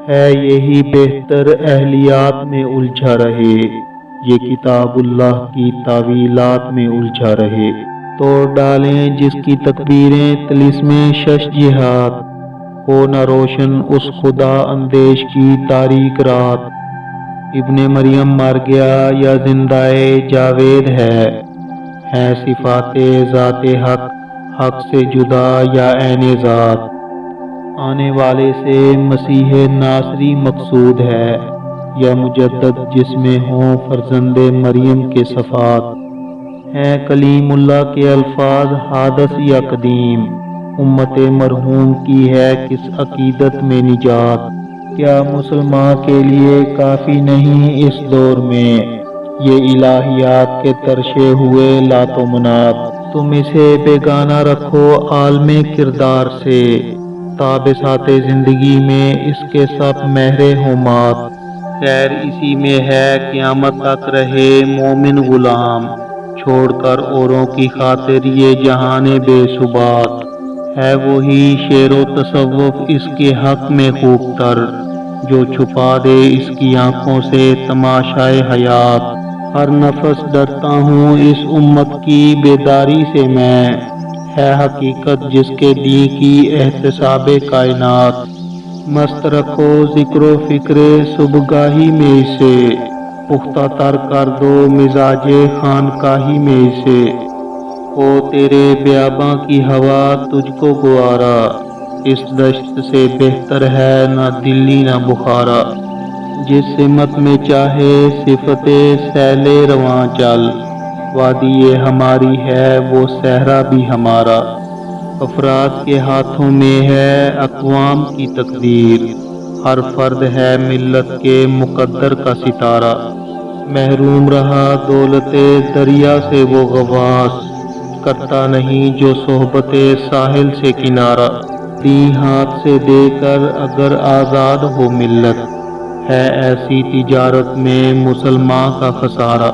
ہے یہی بہتر اہلیات میں الجھا رہے، یہ کتاب اللہ کی تعویلات میں الجھا رہے۔ توڑ ڈالیں جس کی تکبیریں طلسمیں شش جہات، ہو نہ روشن اس خدا اندیش کی تاریک رات۔ ابن مریم مر گیا یا زندہ جاوید ہے صفات ذات حق، حق سے جدا یا عین ذات۔ آنے والے سے مسیح ناصری مقصود ہے، یا مجدد جس میں ہوں فرزند مریم کے صفات۔ ہیں کلیم اللہ کے الفاظ حادث یا قدیم، امت مرحوم کی ہے کس عقیدت میں نجات۔ کیا مسلمان کے لیے کافی نہیں اس دور میں، یہ الہیات کے ترشے ہوئے لات و منات۔ تم اسے بیگانہ رکھو عالم کردار سے، تا بساط زندگی میں اس کے سب مہر ہمات۔ خیر اسی میں ہے قیامت تک رہے مومن غلام، چھوڑ کر اوروں کی خاطر یہ جہان بے ثبات۔ ہے وہی شعر و تصوف اس کے حق میں خوب تر، جو چھپا دے اس کی آنکھوں سے تماشائے حیات۔ ہر نفس ڈرتا ہوں اس امت کی بیداری سے میں، ہے حقیقت جس کے دین کی احتساب کائنات۔ مست رکھو ذکر و فکر صبحگاہی میں اسے، پختہ تر کر دو مزاج خانقاہی میں اسے۔ ہو تیرے بیاباں کی ہوا تجھ کو گوارا، اس دشت سے بہتر ہے نہ دلی نہ بخارا۔ جس سمت میں چاہے صفت سیل رواں چل، وادی ہماری ہے وہ صحرا بھی ہمارا۔ افراد کے ہاتھوں میں ہے اقوام کی تقدیر، ہر فرد ہے ملت کے مقدر کا ستارہ۔ محروم رہا دولت دریا سے وہ غواص، کرتا نہیں جو صحبت ساحل سے کنارہ۔ دیں ہاتھ سے دے کر اگر آزاد ہو ملت، ہے ایسی تجارت میں مسلمان کا خسارہ۔